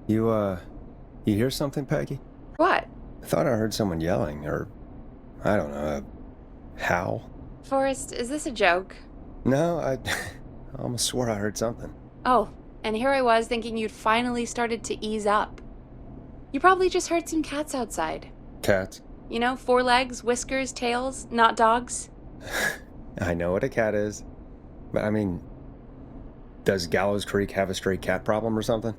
You hear something, Peggy? What? I thought I heard someone yelling, or, I don't know, a howl. Forrest, is this a joke? No, I almost swore I heard something. Oh, and here I was thinking you'd finally started to ease up. You probably just heard some cats outside. Cats? You know, 4 legs, whiskers, tails, not dogs. I know what a cat is, but I mean, does Gallows Creek have a stray cat problem or something?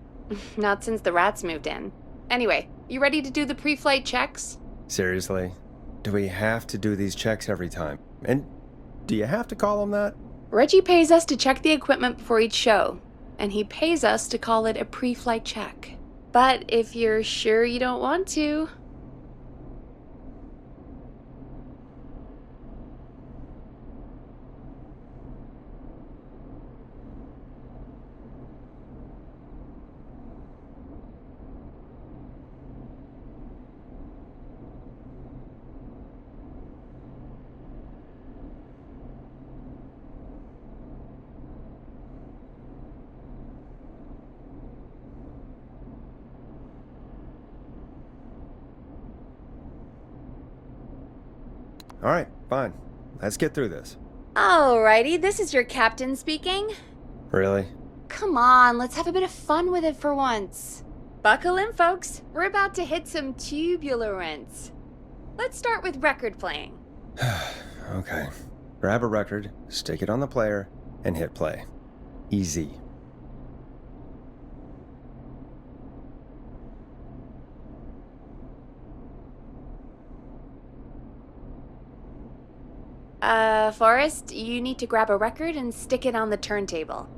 Not since the rats moved in. Anyway, you ready to do the pre-flight checks? Seriously? Do we have to do these checks every time? And do you have to call them that? Reggie pays us to check the equipment before each show, and he pays us to call it a pre-flight check. But if you're sure you don't want to... All right, fine. Let's get through this. Alrighty, this is your captain speaking. Really? Come on, let's have a bit of fun with it for once. Buckle in, folks. We're about to hit some turbulence. Let's start with record playing. Okay. Grab a record, stick it on the player, and hit play. Easy. Forrest, you need to grab a record and stick it on the turntable.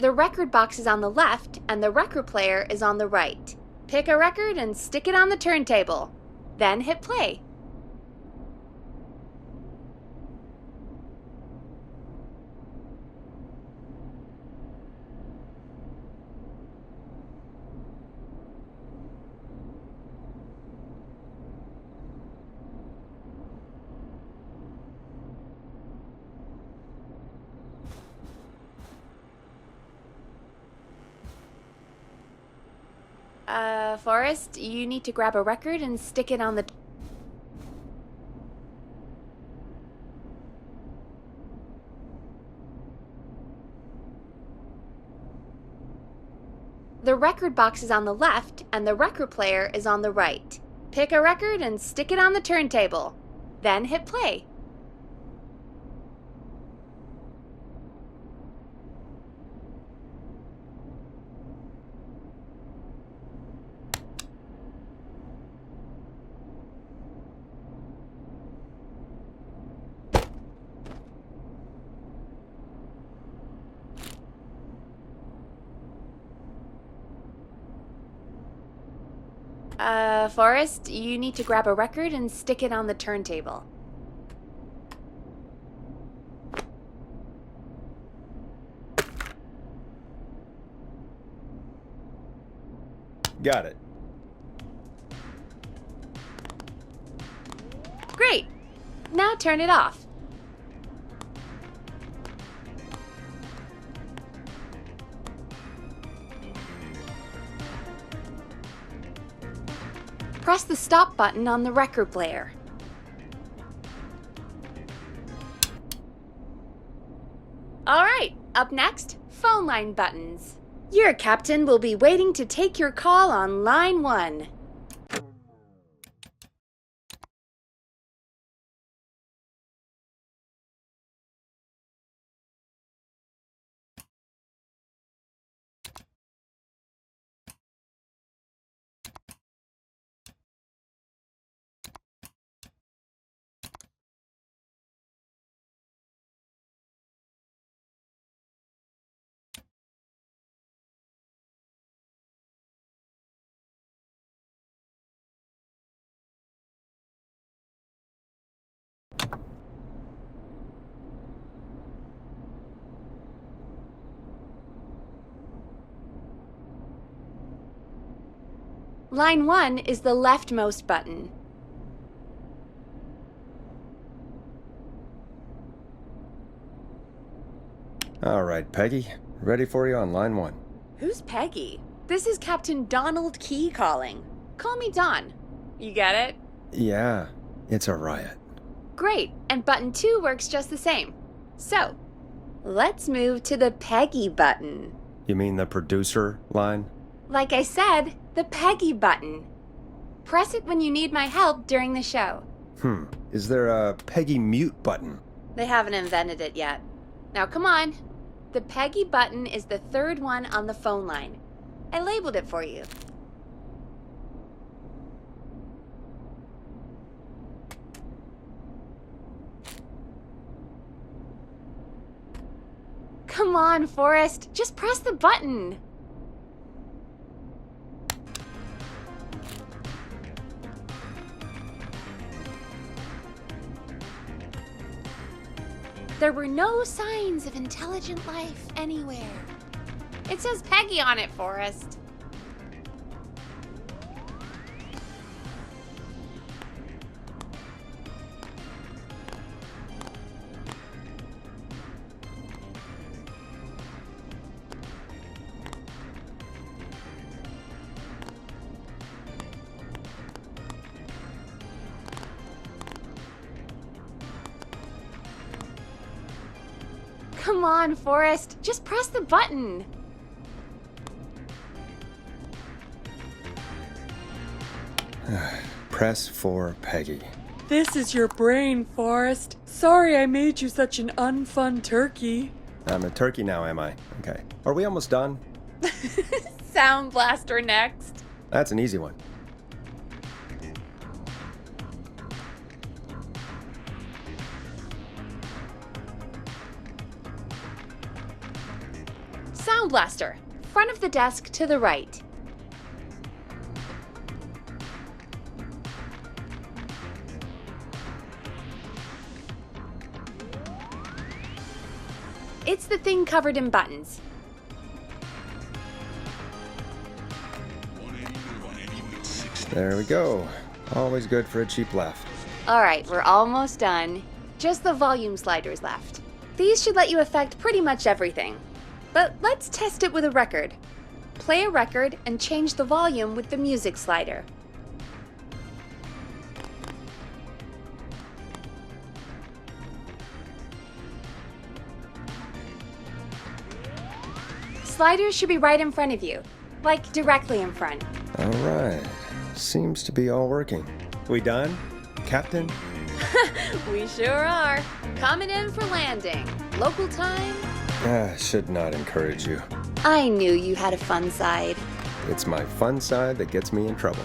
The record box is on the left, and the record player is on the right. Pick a record and stick it on the turntable. Then hit play. Forrest, you need to grab a record and stick it on the... The record box is on the left, and the record player is on the right. Pick a record and stick it on the turntable. Then hit play. Forrest, you need to grab a record and stick it on the turntable. Got it. Great! Now turn it off. Press the stop button on the record player. Alright, up next, phone line buttons. Your captain will be waiting to take your call on line 1. Line 1 is the leftmost button. All right, Peggy. Ready for you on line 1. Who's Peggy? This is Captain Donald Key calling. Call me Don. You get it? Yeah, it's a riot. Great, and button 2 works just the same. So, let's move to the Peggy button. You mean the producer line? Like I said, the Peggy button. Press it when you need my help during the show. Is there a Peggy mute button? They haven't invented it yet. Now come on. The Peggy button is the 3rd one on the phone line. I labeled it for you. Come on, Forrest. Just press the button. There were no signs of intelligent life anywhere. It says Peggy on it, Forrest. Come on, Forrest. Just press the button. Press for Peggy. This is your brain, Forrest. Sorry I made you such an unfun turkey. I'm a turkey now, am I? Okay. Are we almost done? Sound Blaster next. That's an easy one. Sound Blaster. Front of the desk to the right. It's the thing covered in buttons. There we go. Always good for a cheap laugh. All right, we're almost done. Just the volume sliders left. These should let you affect pretty much everything. But let's test it with a record. Play a record and change the volume with the music slider. Sliders should be right in front of you, like directly in front. All right. Seems to be all working. We done, Captain? We sure are. Coming in for landing. Local time. Should not encourage you. I knew you had a fun side. It's my fun side that gets me in trouble.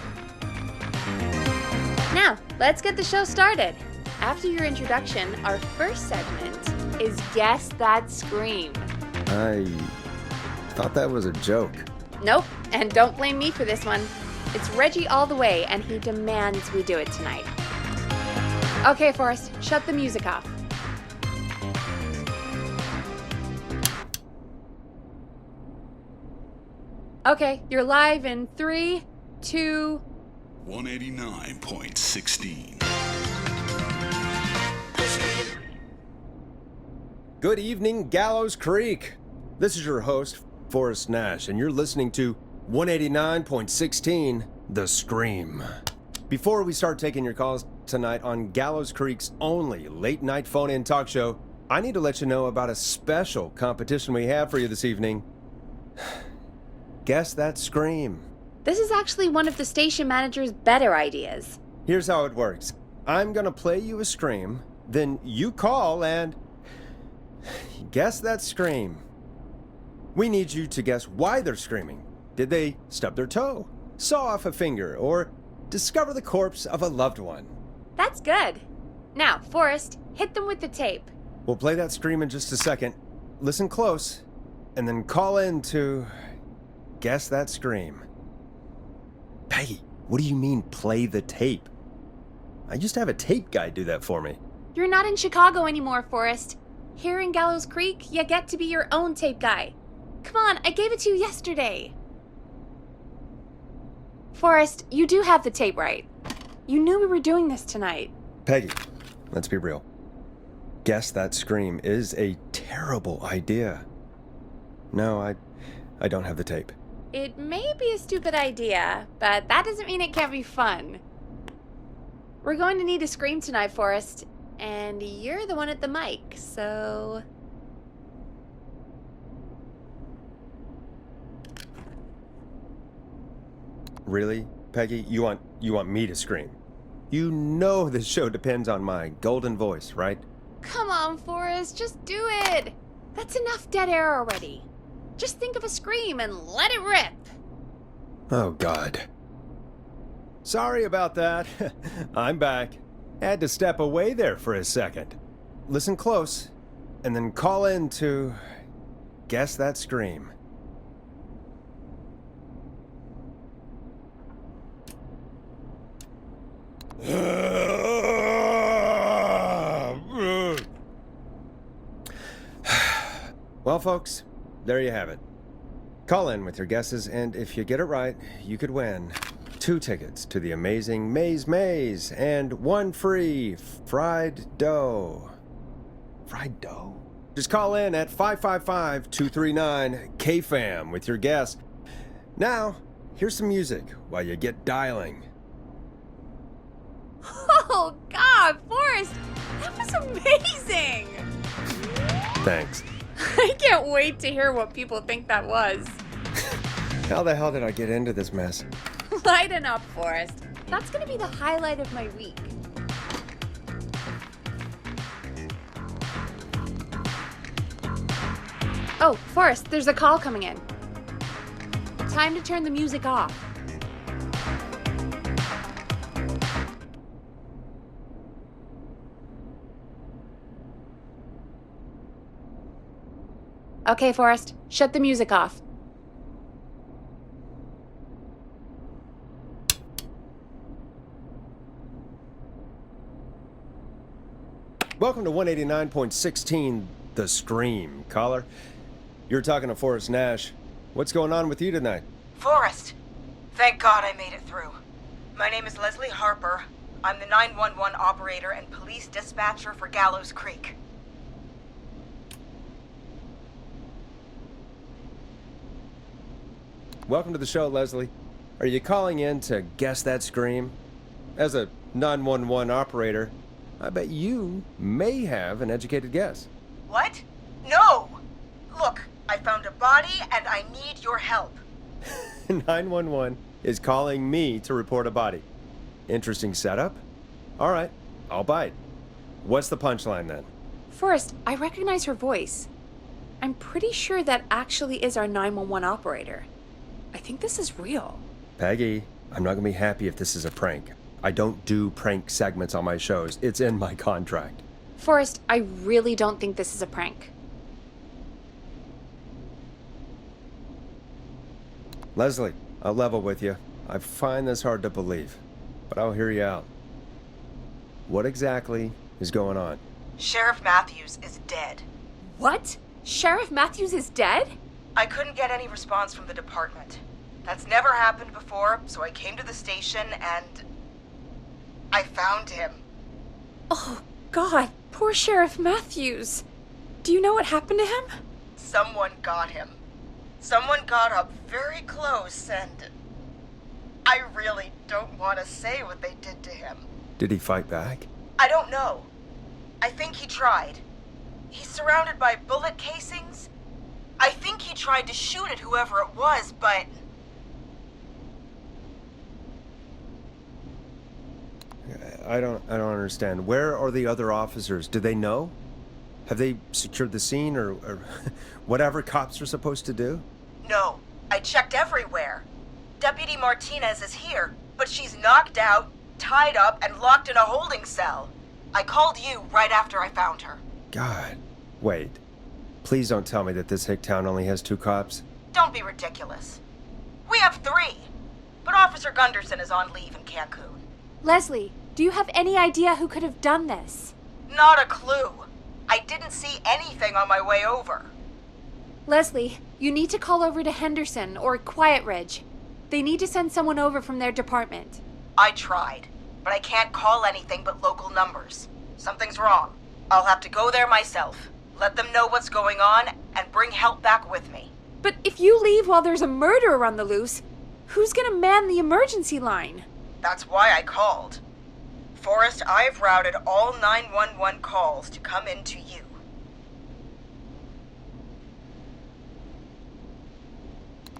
Now, let's get the show started. After your introduction, our first segment is Guess That Scream. I thought that was a joke. Nope, and don't blame me for this one. It's Reggie all the way, and he demands we do it tonight. Okay, Forrest, shut the music off. Okay, you're live in 3, 2... 189.16. Good evening, Gallows Creek. This is your host, Forrest Nash, and you're listening to 189.16, The Scream. Before we start taking your calls tonight on Gallows Creek's only late-night phone-in talk show, I need to let you know about a special competition we have for you this evening. Guess That Scream. This is actually one of the station manager's better ideas. Here's how it works. I'm gonna play you a scream, then you call and guess that scream. We need you to guess why they're screaming. Did they stub their toe, saw off a finger, or discover the corpse of a loved one? That's good. Now, Forrest, hit them with the tape. We'll play that scream in just a second. Listen close, and then call in to guess that scream. Peggy, what do you mean play the tape? I used to have a tape guy do that for me. You're not in Chicago anymore, Forrest. Here in Gallows Creek, you get to be your own tape guy. Come on, I gave it to you yesterday. Forrest, you do have the tape right. You knew we were doing this tonight. Peggy, let's be real. Guess That Scream is a terrible idea. No, I don't have the tape. It may be a stupid idea, but that doesn't mean it can't be fun. We're going to need a scream tonight, Forrest, and you're the one at the mic, so... Really, Peggy? You want me to scream? You know this show depends on my golden voice, right? Come on, Forrest, just do it! That's enough dead air already. Just think of a scream and let it rip! Oh, God. Sorry about that. I'm back. Had to step away there for a second. Listen close, and then call in to guess that scream. Well, folks, there you have it. Call in with your guesses, and if you get it right, you could win 2 tickets to the amazing Maze and 1 free fried dough. Fried dough? Just call in at 555-239-KFAM with your guess. Now, here's some music while you get dialing. Oh, God, Forrest, that was amazing! Thanks. I can't wait to hear what people think that was. How the hell did I get into this mess? Lighten up, Forrest. That's gonna be the highlight of my week. Oh, Forrest, there's a call coming in. Time to turn the music off. Okay, Forrest, shut the music off. Welcome to 189.16, The Scream. Caller, you're talking to Forrest Nash. What's going on with you tonight? Forrest, thank God I made it through. My name is Leslie Harper. I'm the 911 operator and police dispatcher for Gallows Creek. Welcome to the show, Leslie. Are you calling in to guess that scream? As a 911 operator, I bet you may have an educated guess. What? No! Look, I found a body and I need your help. 911 is calling me to report a body. Interesting setup. All right, I'll bite. What's the punchline then? Forrest, I recognize her voice. I'm pretty sure that actually is our 911 operator. I think this is real. Peggy, I'm not gonna be happy if this is a prank. I don't do prank segments on my shows. It's in my contract. Forrest, I really don't think this is a prank. Leslie, I'll level with you. I find this hard to believe, but I'll hear you out. What exactly is going on? Sheriff Matthews is dead. What? Sheriff Matthews is dead? I couldn't get any response from the department. That's never happened before, so I came to the station and I found him. Oh, God, poor Sheriff Matthews. Do you know what happened to him? Someone got him. Someone got up very close and I really don't want to say what they did to him. Did he fight back? I don't know. I think he tried. He's surrounded by bullet casings. I think he tried to shoot at whoever it was, but... I don't understand. Where are the other officers? Do they know? Have they secured the scene or whatever cops are supposed to do? No, I checked everywhere. Deputy Martinez is here, but she's knocked out, tied up, and locked in a holding cell. I called you right after I found her. God. Wait. Please don't tell me that this hick town only has 2 cops. Don't be ridiculous. We have 3, but Officer Gunderson is on leave in Cancun. Leslie, do you have any idea who could have done this? Not a clue. I didn't see anything on my way over. Leslie, you need to call over to Henderson or Quiet Ridge. They need to send someone over from their department. I tried, but I can't call anything but local numbers. Something's wrong. I'll have to go there myself, let them know what's going on, and bring help back with me. But if you leave while there's a murderer on the loose, who's gonna man the emergency line? That's why I called. Forrest, I've routed all 911 calls to come in to you.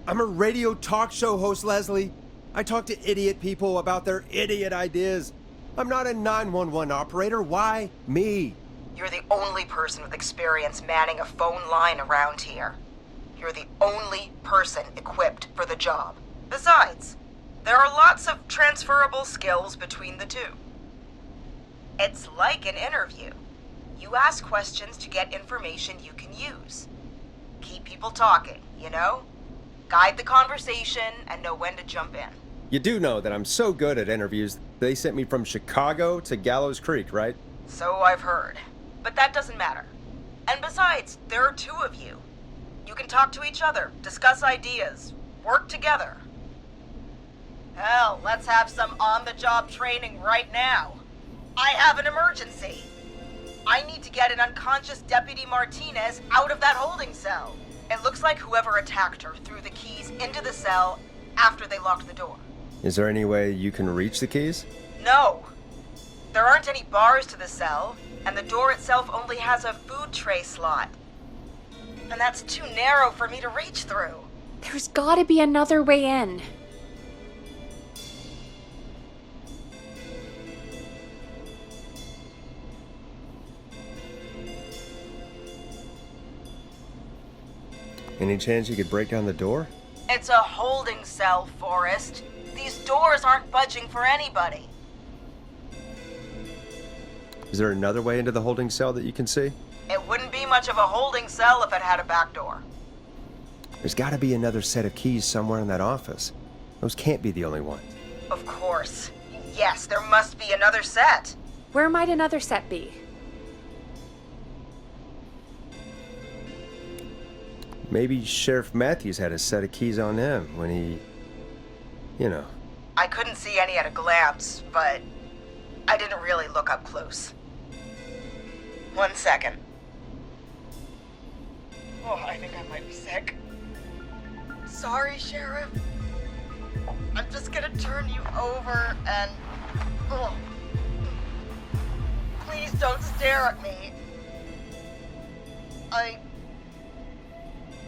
I'm a radio talk show host, Leslie. I talk to idiot people about their idiot ideas. I'm not a 911 operator. Why me? You're the only person with experience manning a phone line around here. You're the only person equipped for the job. Besides, there are lots of transferable skills between the two. It's like an interview. You ask questions to get information you can use. Keep people talking, you know? Guide the conversation and know when to jump in. You do know that I'm so good at interviews, they sent me from Chicago to Gallows Creek, right? So I've heard. But that doesn't matter. And besides, there are two of you. You can talk to each other, discuss ideas, work together. Hell, let's have some on-the-job training right now. I have an emergency. I need to get an unconscious Deputy Martinez out of that holding cell. It looks like whoever attacked her threw the keys into the cell after they locked the door. Is there any way you can reach the keys? No. There aren't any bars to the cell, and the door itself only has a food tray slot. And that's too narrow for me to reach through. There's gotta be another way in. Any chance you could break down the door? It's a holding cell, Forrest. These doors aren't budging for anybody. Is there another way into the holding cell that you can see? It wouldn't be much of a holding cell if it had a back door. There's gotta be another set of keys somewhere in that office. Those can't be the only ones. Of course. Yes, there must be another set. Where might another set be? Maybe Sheriff Matthews had a set of keys on him when he... you know. I couldn't see any at a glance, but I didn't really look up close. 1 second. Oh, I think I might be sick. Sorry, Sheriff. I'm just gonna turn you over and... Oh. Please don't stare at me.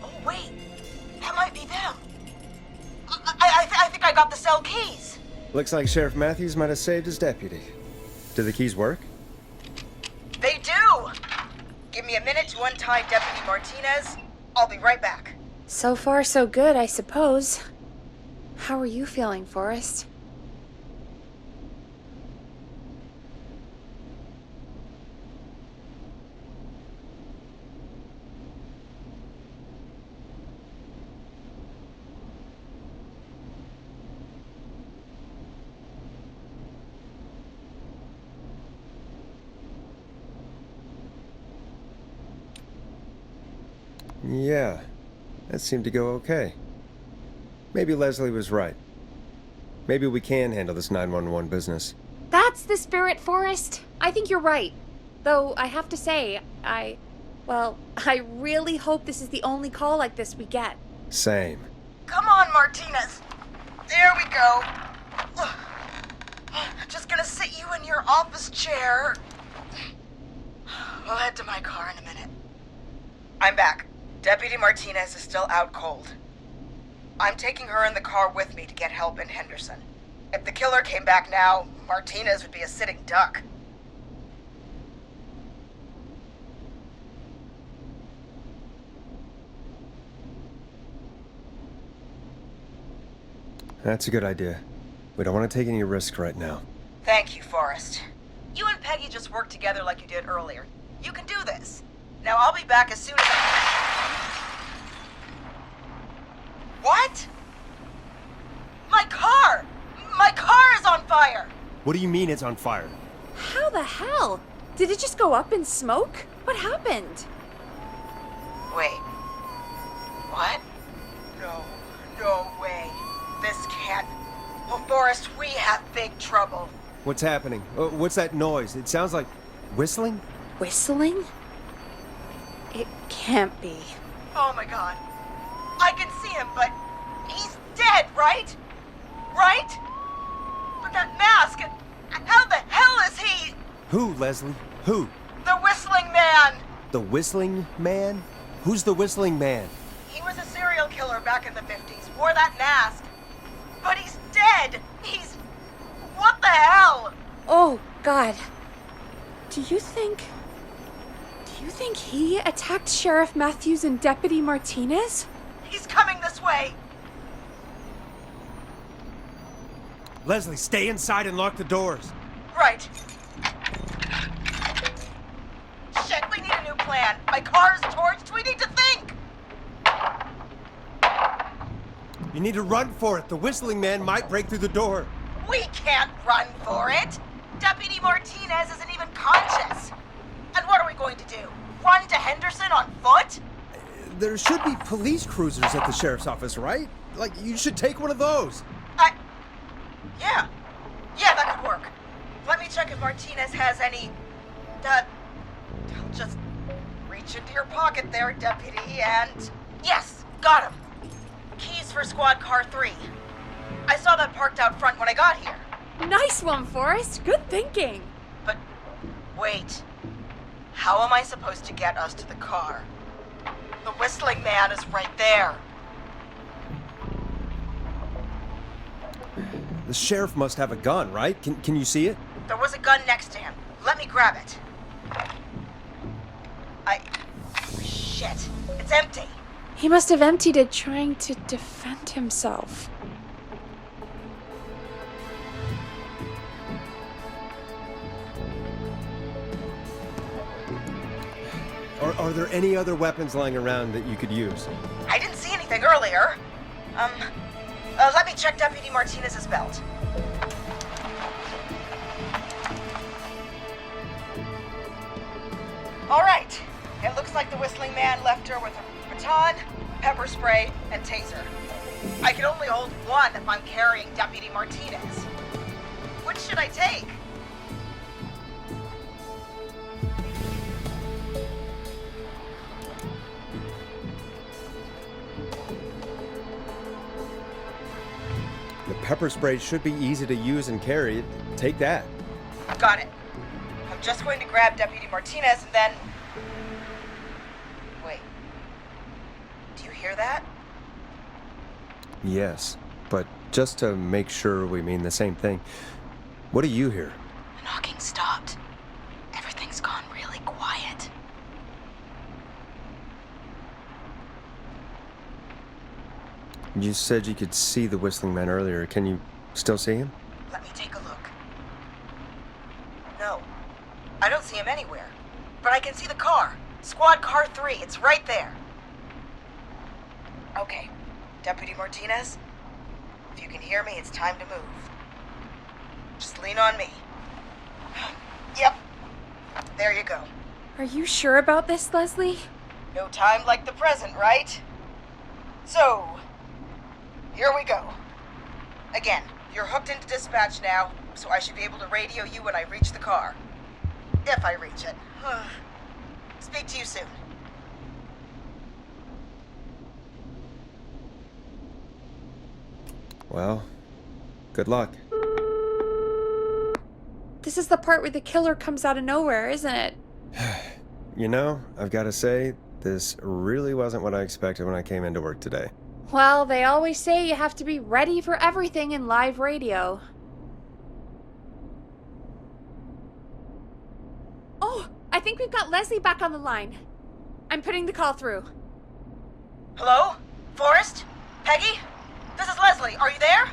Oh, wait. That might be them. I think I got the cell keys. Looks like Sheriff Matthews might have saved his deputy. Do the keys work? They do! Give me a minute to untie Deputy Martinez. I'll be right back. So far, so good, I suppose. How are you feeling, Forrest? Yeah, that seemed to go okay. Maybe Leslie was right. Maybe we can handle this 911 business. That's the spirit, Forrest. I think you're right. Though, I have to say, I really hope this is the only call like this we get. Same. Come on, Martinez. There we go. Just gonna sit you in your office chair. We'll head to my car in a minute. I'm back. Deputy Martinez is still out cold. I'm taking her in the car with me to get help in Henderson. If the killer came back now, Martinez would be a sitting duck. That's a good idea. We don't want to take any risk right now. Thank you, Forrest. You and Peggy just worked together like you did earlier. You can do this. Now I'll be back as soon as What? My car! My car is on fire! What do you mean it's on fire? How the hell? Did it just go up in smoke? What happened? Wait. What? No way. This can't... Oh, Forrest, we have big trouble. What's happening? What's that noise? It sounds like whistling? Whistling? It can't be. Oh my god. I him, but he's dead, right? Right? But that mask, how the hell is he? Who, Leslie? Who? The Whistling Man! The Whistling Man? Who's the Whistling Man? He was a serial killer back in the 50s, wore that mask. But he's dead! What the hell? Oh, God. Do you think he attacked Sheriff Matthews and Deputy Martinez? He's coming this way! Leslie, stay inside and lock the doors. Right. Shit, we need a new plan. My car's torched, we need to think! You need to run for it. The Whistling Man might break through the door. We can't run for it! Deputy Martinez isn't even conscious! And what are we going to do? Run to Henderson on foot? There should be police cruisers at the sheriff's office, right? Like, you should take one of those. Yeah, that could work. Let me check if Martinez has any... I'll just reach into your pocket there, Deputy, and... Yes, got him. Keys for Squad Car 3. I saw that parked out front when I got here. Nice one, Forrest. Good thinking. But, wait. How am I supposed to get us to the car? The Whistling Man is right there. The sheriff must have a gun, right? Can you see it? There was a gun next to him. Let me grab it. Shit. It's empty. He must have emptied it trying to defend himself. Are there any other weapons lying around that you could use? I didn't see anything earlier. Let me check Deputy Martinez's belt. All right. It looks like the Whistling Man left her with a baton, pepper spray, and taser. I can only hold one if I'm carrying Deputy Martinez. Which should I take? The pepper spray should be easy to use and carry. Take that. Got it. I'm just going to grab Deputy Martinez and then... Wait. Do you hear that? Yes, but just to make sure we mean the same thing, what do you hear? The knocking stopped. Everything's gone really quiet. You said you could see the Whistling Man earlier. Can you still see him? Let me take a look. No. I don't see him anywhere. But I can see the car. Squad Car 3. It's right there. Okay. Deputy Martinez, if you can hear me, it's time to move. Just lean on me. Yep. There you go. Are you sure about this, Leslie? No time like the present, right? So, here we go. Again, you're hooked into dispatch now, so I should be able to radio you when I reach the car. If I reach it. Speak to you soon. Well, good luck. This is the part where the killer comes out of nowhere, isn't it? You know, I've got to say, this really wasn't what I expected when I came into work today. Well, they always say you have to be ready for everything in live radio. Oh, I think we've got Leslie back on the line. I'm putting the call through. Hello? Forrest? Peggy? This is Leslie. Are you there?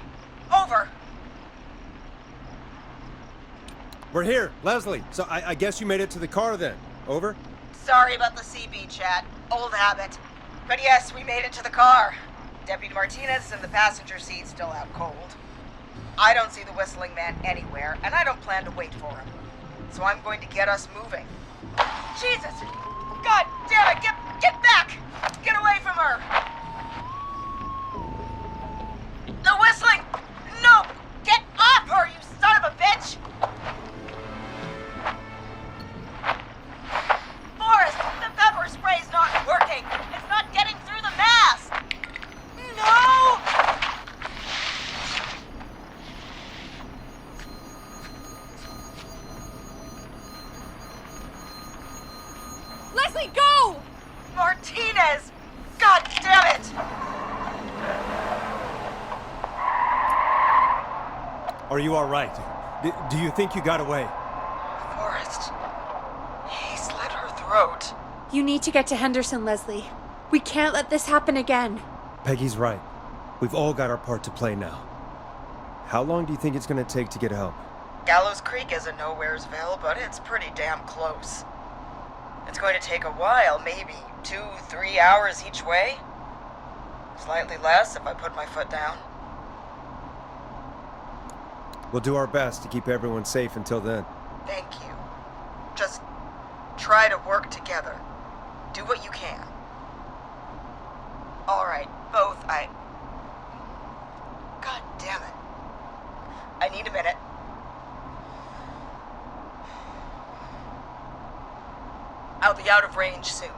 Over. We're here, Leslie. So I guess you made it to the car then. Over? Sorry about the CB chat. Old habit. But yes, we made it to the car. Deputy Martinez is in the passenger seat, still out cold. I don't see the Whistling Man anywhere, and I don't plan to wait for him. So I'm going to get us moving. Jesus! God damn it! Get back! Get away from her! The Whistling! No! Get off her, you son of a bitch! Forrest, the pepper spray's not working! It's not getting through the mask! No! Are you all right? Do you think you got away? Forrest. He slit her throat. You need to get to Henderson, Leslie. We can't let this happen again. Peggy's right. We've all got our part to play now. How long do you think it's going to take to get help? Gallows Creek is a Nowheresville, but it's pretty damn close. It's going to take a while, maybe 2-3 hours each way. Slightly less if I put my foot down. We'll do our best to keep everyone safe until then. Thank you. Just try to work together. Do what you can. All right, both. God damn it. I need a minute. I'll be out of range soon.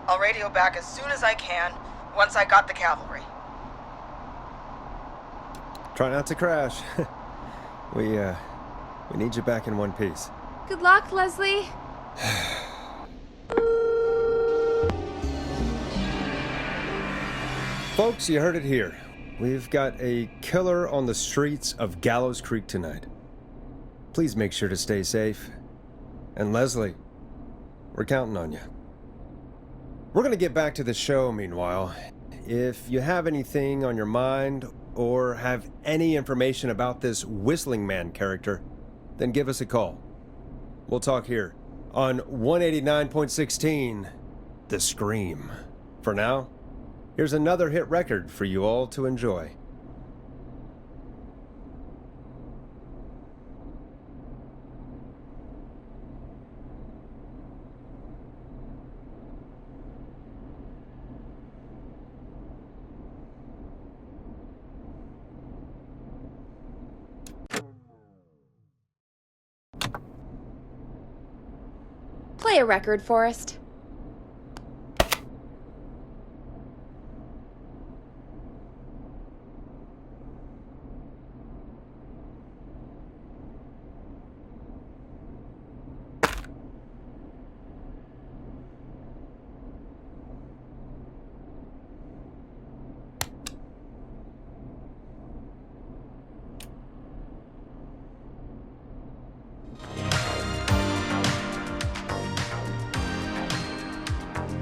I'll radio back as soon as I can, once I got the cavalry. Try not to crash. We need you back in one piece. Good luck, Leslie. Folks, you heard it here. We've got a killer on the streets of Gallows Creek tonight. Please make sure to stay safe. And Leslie, we're counting on you. We're gonna get back to the show meanwhile. If you have anything on your mind or have any information about this Whistling Man character, then give us a call. We'll talk here on 189.16, The Scream. For now, here's another hit record for you all to enjoy. Play a record, Forrest.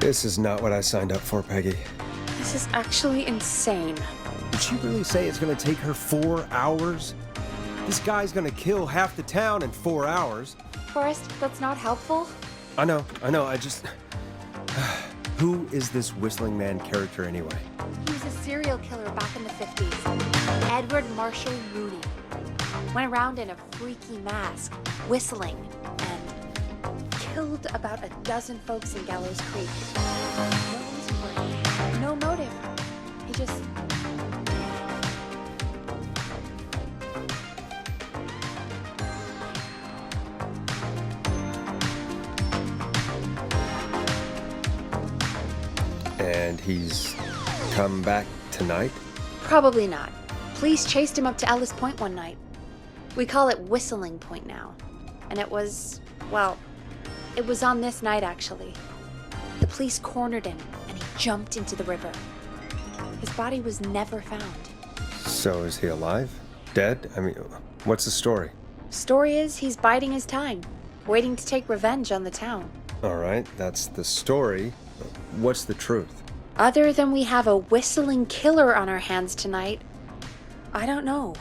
This is not what I signed up for, Peggy. This is actually insane. Did she really say it's gonna take her 4 hours? This guy's gonna kill half the town in 4 hours. Forrest, that's not helpful. I know, I just... Who is this Whistling Man character anyway? He was a serial killer back in the 50s. Edward Marshall Rooney. Went around in a freaky mask, whistling, and killed about a dozen folks in Gallows Creek. No reason for it. No motive. He just... And he's come back tonight? Probably not. Police chased him up to Ellis Point one night. We call it Whistling Point now. And it was, well, it was on this night actually. The police cornered him and he jumped into the river. His body was never found. So is he alive? Dead? I mean, what's the story? Story is he's biding his time, waiting to take revenge on the town. All right, that's the story. What's the truth? Other than we have a whistling killer on our hands tonight, I don't know.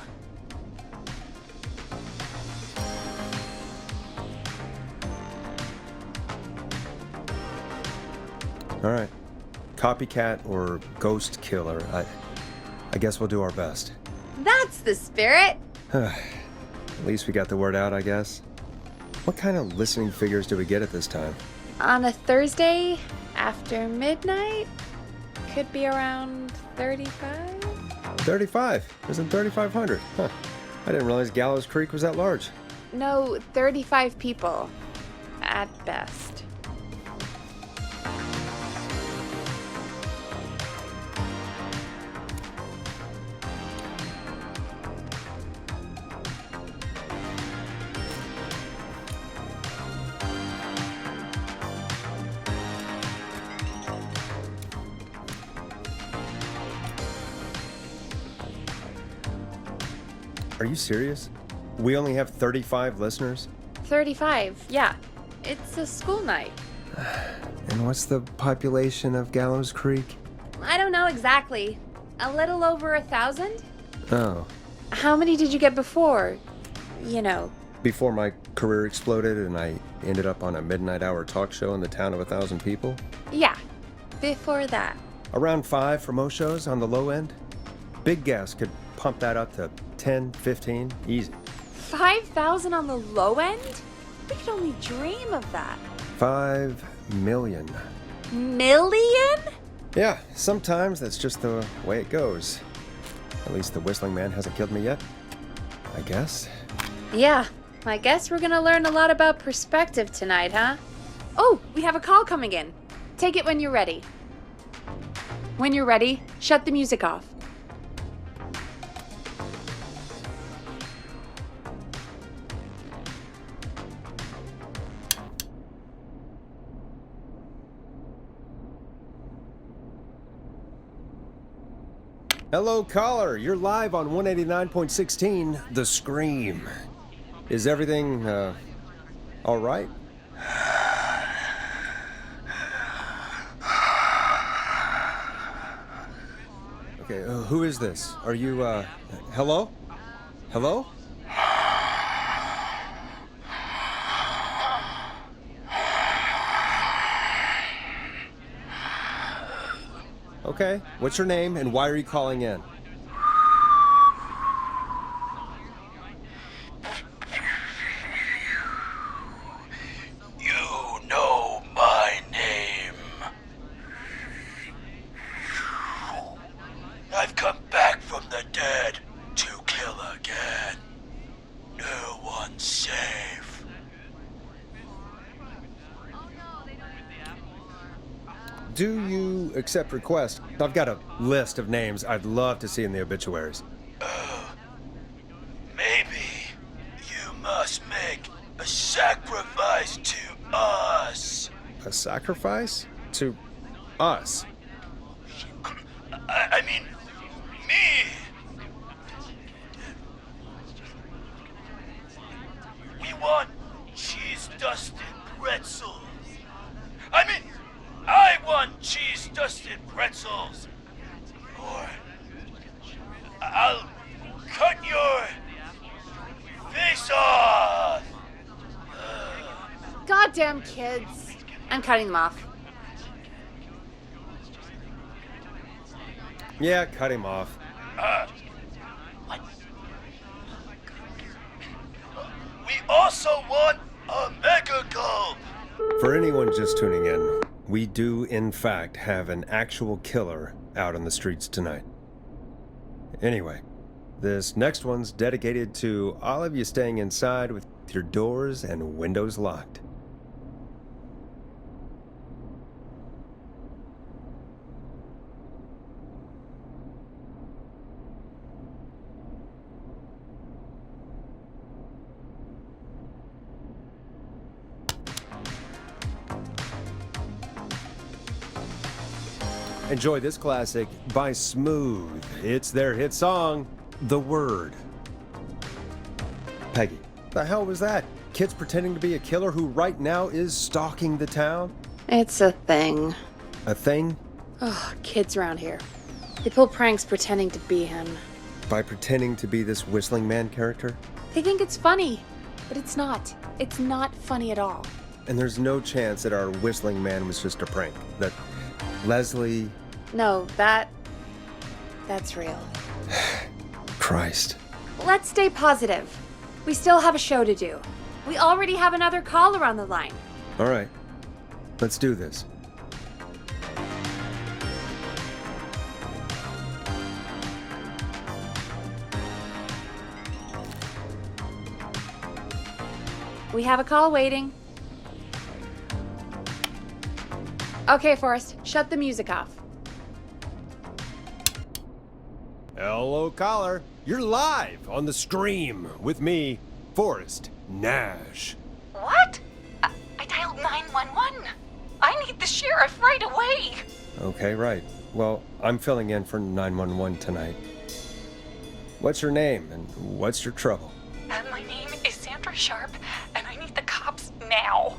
All right. Copycat or ghost killer. I guess we'll do our best. That's the spirit! At least we got the word out, I guess. What kind of listening figures do we get at this time? On a Thursday after midnight? Could be around 35? 35? Isn't 3,500? Huh. I didn't realize Gallows Creek was that large. No, 35 people. At best. Are you serious? We only have 35 listeners? 35, yeah. It's a school night. And what's the population of Gallows Creek? I don't know exactly. A little over 1,000? Oh. How many did you get before? You know. Before my career exploded and I ended up on a midnight hour talk show in the town of 1,000 people? Yeah, before that. Around 5 for most shows on the low end. Big gas could pump that up to 10, 15, easy. 5,000 on the low end? We could only dream of that. 5 million. Million? Yeah, sometimes that's just the way it goes. At least the Whistling Man hasn't killed me yet, I guess. Yeah, I guess we're gonna learn a lot about perspective tonight, huh? Oh, we have a call coming in. Take it when you're ready. When you're ready, shut the music off. Hello, caller. You're live on 189.16, The Scream. Is everything, all right? Okay, who is this? Are you, hello? Hello? Okay, what's your name and why are you calling in? You know my name. I've come back from the dead to kill again. No one's safe. Do you accept requests? I've got a list of names I'd love to see in the obituaries. Maybe you must make a sacrifice to us. A sacrifice? To us? I mean, me. We want cheese-dusted pretzels. I want cheese-dusted pretzels. Or I'll cut your face off. Goddamn kids. I'm cutting them off. Yeah, cut him off. What? We also want a mega gulp. For anyone just tuning in, we do, in fact, have an actual killer out on the streets tonight. Anyway, this next one's dedicated to all of you staying inside with your doors and windows locked. Enjoy this classic by Smooth. It's their hit song, The Word. Peggy, the hell was that? Kids pretending to be a killer who right now is stalking the town? It's a thing. A thing? Oh, kids around here. They pull pranks pretending to be him. By pretending to be this Whistling Man character? They think it's funny, but it's not. It's not funny at all. And there's no chance that our Whistling Man was just a prank. That Leslie... No, that's real. Christ. Let's stay positive. We still have a show to do. We already have another caller on the line. All right. Let's do this. We have a call waiting. Okay, Forrest, shut the music off. Hello, caller. You're live on the stream with me, Forrest Nash. What? I dialed 911. I need the sheriff right away. Okay, right. Well, I'm filling in for 911 tonight. What's your name and what's your trouble? My name is Sandra Sharp, and I need the cops now.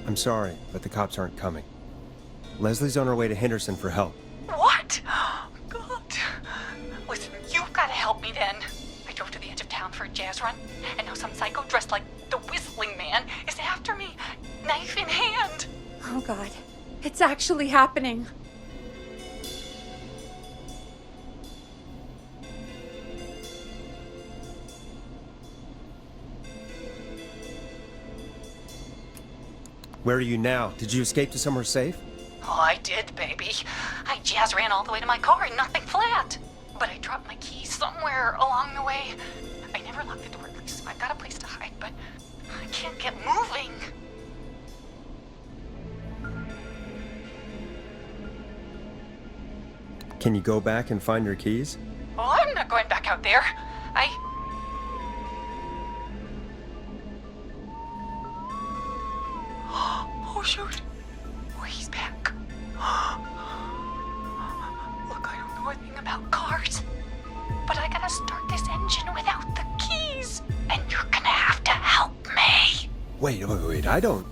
I'm sorry, but the cops aren't coming. Leslie's on her way to Henderson for help. What? God. Listen, you've got to help me then. I drove to the edge of town for a jazz run, and now some psycho dressed like the Whistling Man is after me, knife in hand. Oh God, it's actually happening. Where are you now? Did you escape to somewhere safe? Oh, I did, baby. I jazz ran all the way to my car and nothing flat. But I dropped my keys somewhere along the way. I never locked the door, at least, so I've got a place to hide, but I can't get moving. Can you go back and find your keys? Oh, I'm not going back out there. Oh, shoot. Oh, he's back. Look, I don't know a thing about cars, but I gotta start this engine without the keys, and you're gonna have to help me. Wait, I don't...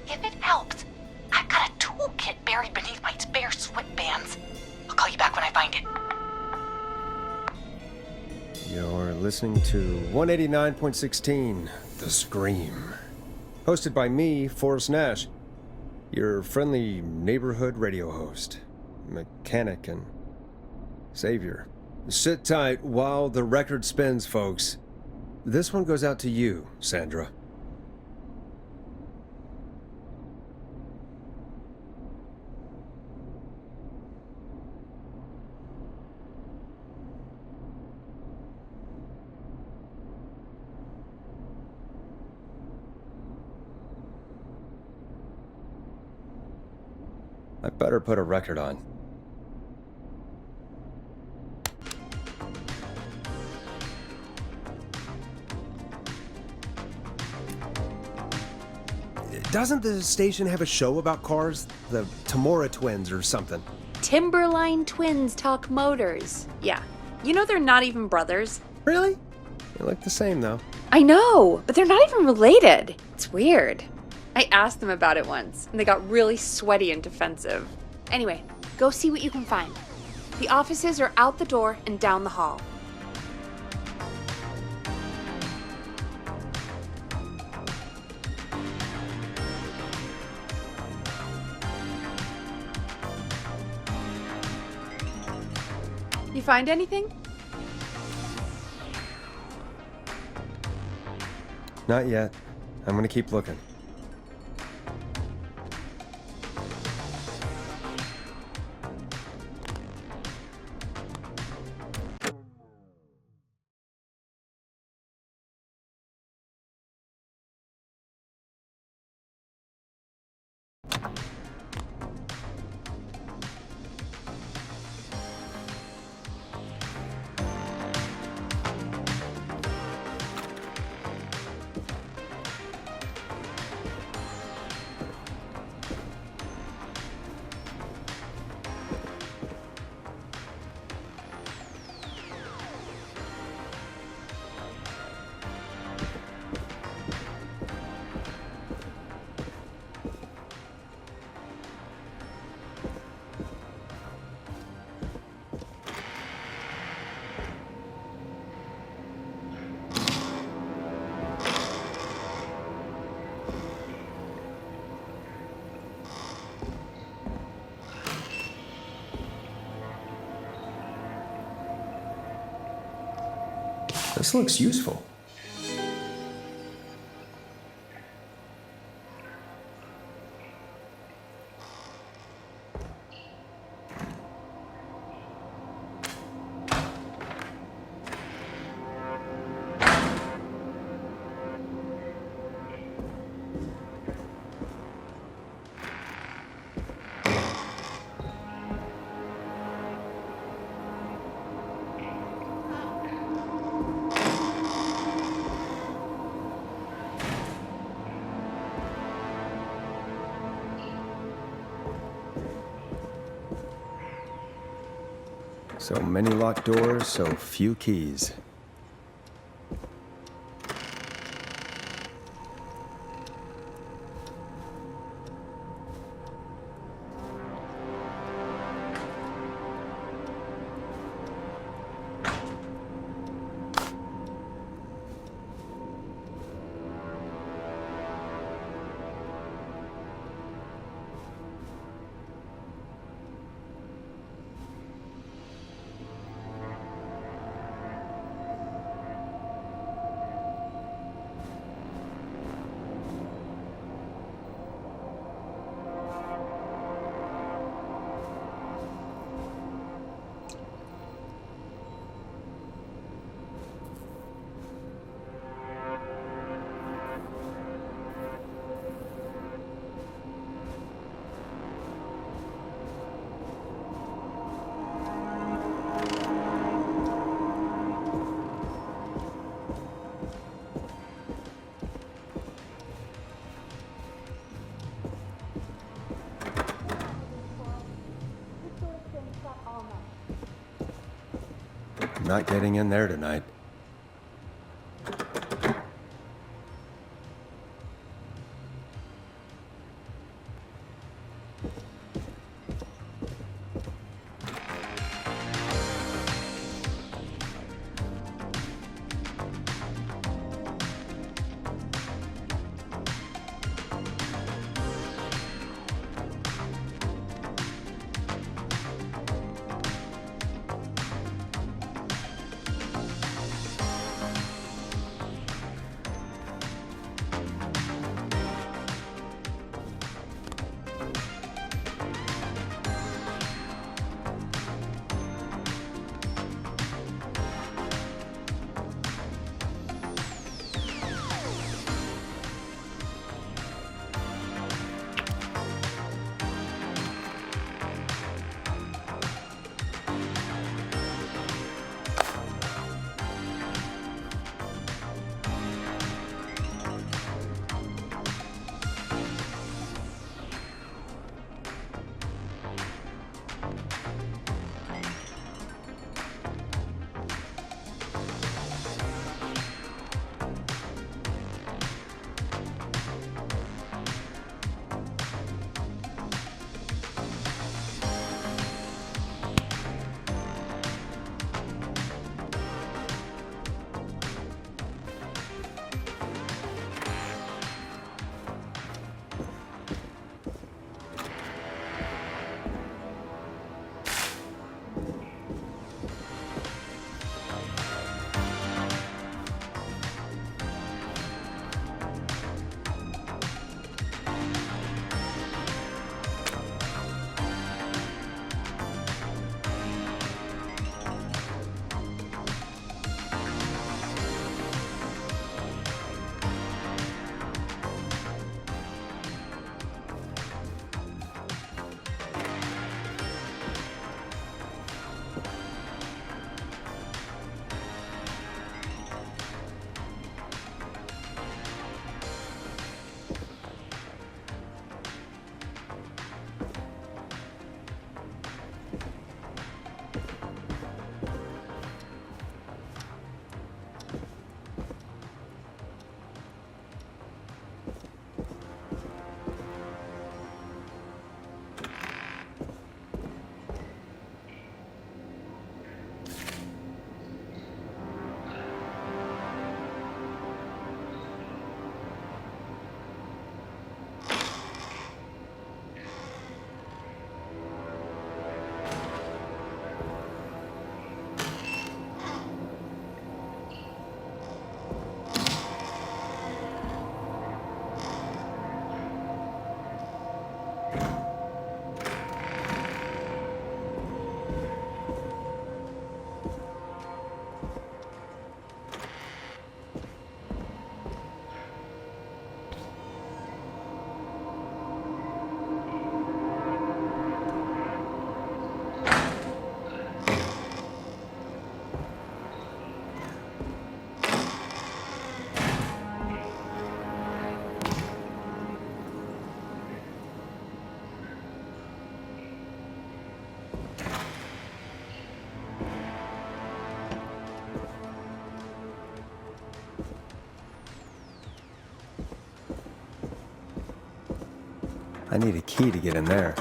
If it helps, I've got a toolkit buried beneath my spare sweatbands. I'll call you back when I find it. You're listening to 189.16, The Scream. Hosted by me, Forrest Nash, your friendly neighborhood radio host, mechanic, and savior. Sit tight while the record spins, folks. This one goes out to you, Sandra. I better put a record on. Doesn't the station have a show about cars? The Tamora twins or something? Timberline twins talk motors. Yeah. You know they're not even brothers. Really? They look the same, though. I know, but they're not even related. It's weird. I asked them about it once, and they got really sweaty and defensive. Anyway, go see what you can find. The offices are out the door and down the hall. You find anything? Not yet. I'm gonna keep looking. This looks useful. So many locked doors, so few keys. Not getting in there tonight. I need a key to get in there.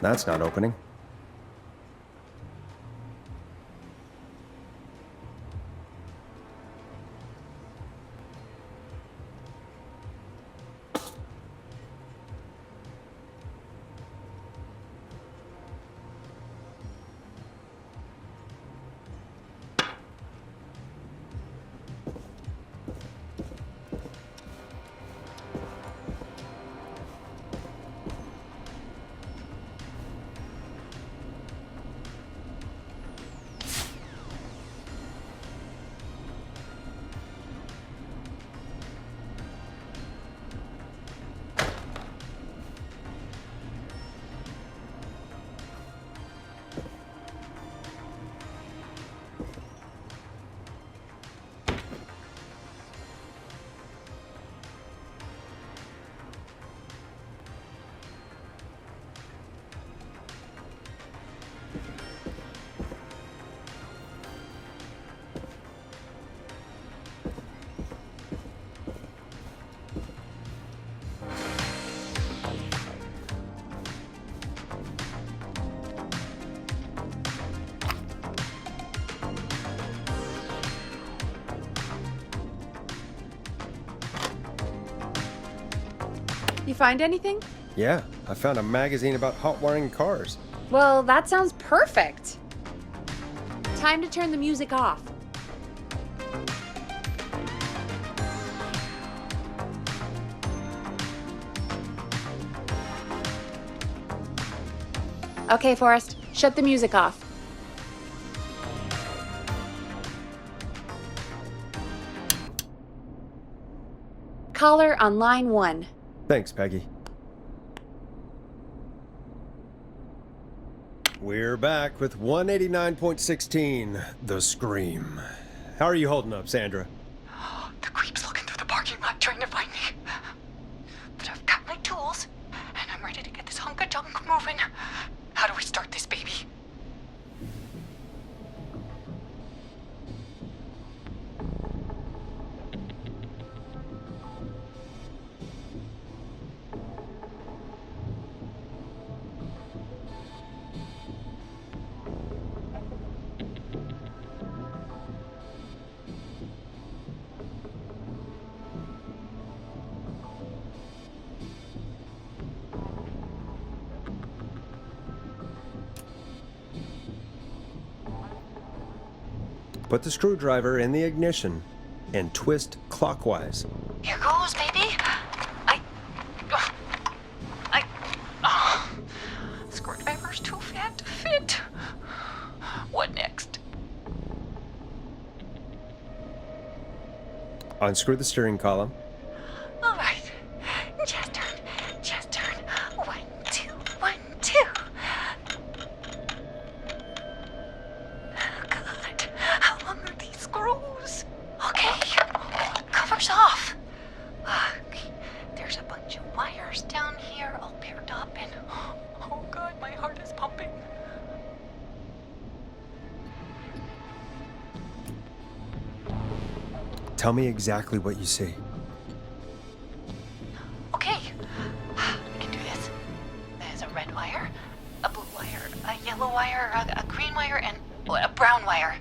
That's not opening. You find anything? Yeah, I found a magazine about hot wiring cars. Well, that sounds perfect. Time to turn the music off. Okay, Forrest, shut the music off. Caller on line 1. Thanks, Peggy. We're back with 189.16, The Scream. How are you holding up, Sandra? The creep's looking through the parking lot trying to find me. But I've got my tools, and I'm ready to get this hunk of junk moving. How do we start this baby? Put the screwdriver in the ignition and twist clockwise. Here goes, baby. Screwdriver's too fat to fit. What next? Unscrew the steering column. All right. Just turn. 1, 2, 1, 2. Good. How long are these screws? Okay. Cover's off. There's a bunch of wires down here all paired up and... Oh God, my heart is pumping. Tell me exactly what you see. Okay, I can do this. There's a red wire, a blue wire, a yellow wire, a green wire, and a brown wire.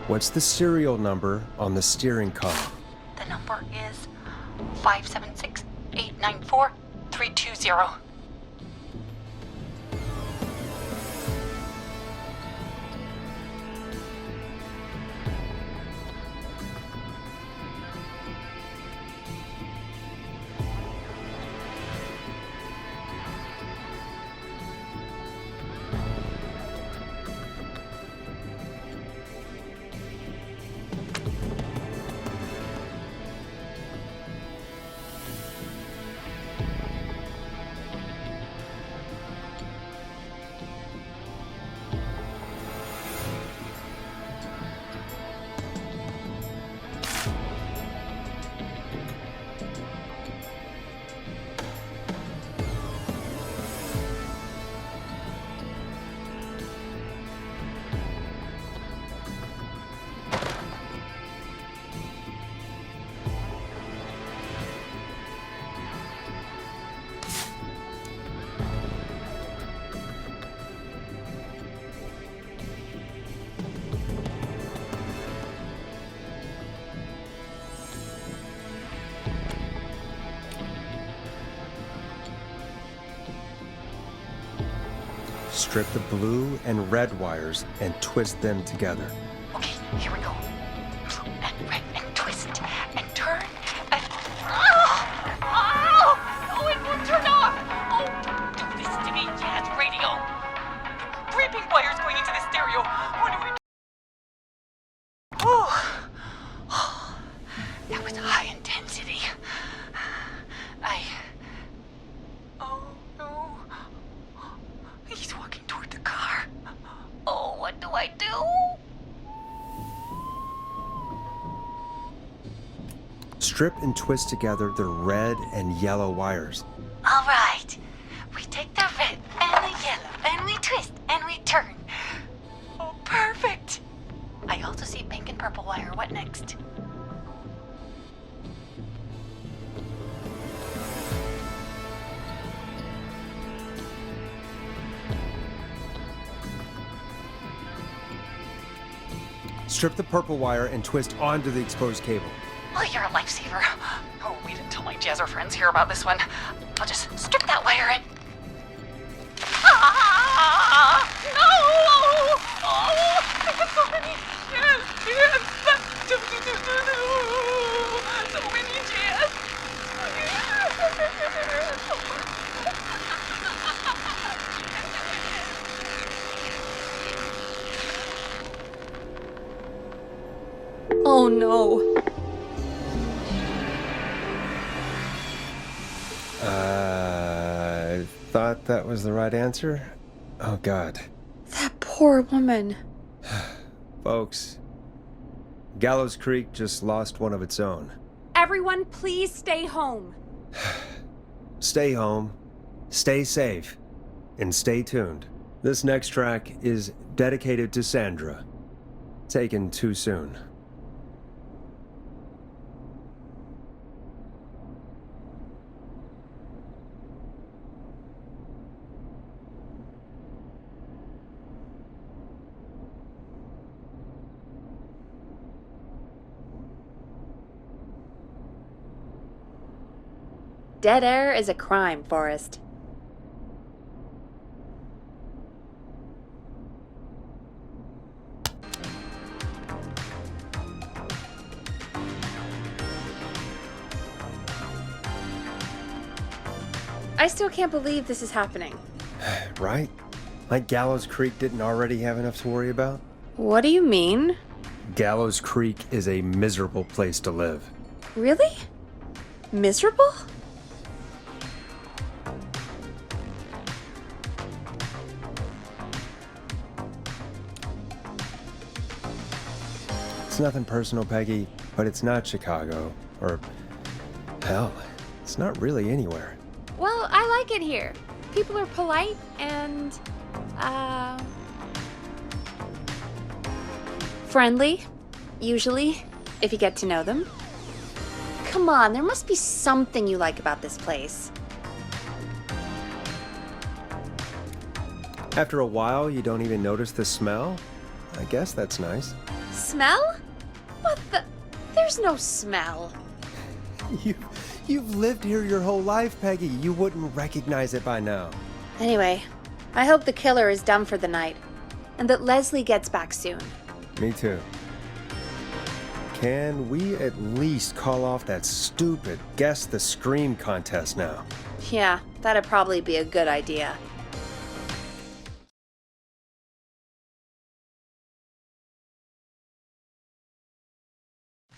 What's the serial number on the steering column? The number is 576-894-320. Strip the blue and red wires and twist them together. Okay, here we go. Blue and red and twist and turn and... Oh, it won't turn off! Oh, don't listen to me, jazz radio. The creeping wires going into the stereo. What do we do? Oh, that was high intensity. I strip and twist together the red and yellow wires. All right. We take the red and the yellow, and we twist, and we turn. Oh, perfect. I also see pink and purple wire. What next? Strip the purple wire and twist onto the exposed cable. Oh, you're a lifesaver. Oh, wait until my jazzer friends hear about this one. I'll just strip that wire and... Ah! No! Oh! I got so many jazz. So many jazz. Oh no. I thought that was the right answer. Oh, God. That poor woman. Folks, Gallows Creek just lost one of its own. Everyone, please stay home. Stay home, stay safe, and stay tuned. This next track is dedicated to Sandra. Taken too soon. Dead air is a crime, Forrest. I still can't believe this is happening. Right? Like Gallows Creek didn't already have enough to worry about? What do you mean? Gallows Creek is a miserable place to live. Really? Miserable? It's nothing personal, Peggy, but it's not Chicago. Or, hell, it's not really anywhere. Well, I like it here. People are polite and, friendly, usually, if you get to know them. Come on, there must be something you like about this place. After a while, you don't even notice the smell? I guess that's nice. Smell? What the? There's no smell. You've lived here your whole life, Peggy. You wouldn't recognize it by now. Anyway, I hope the killer is done for the night, and that Leslie gets back soon. Me too. Can we at least call off that stupid Guess the Scream contest now? Yeah, that'd probably be a good idea.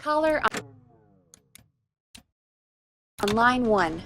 Caller on line 1.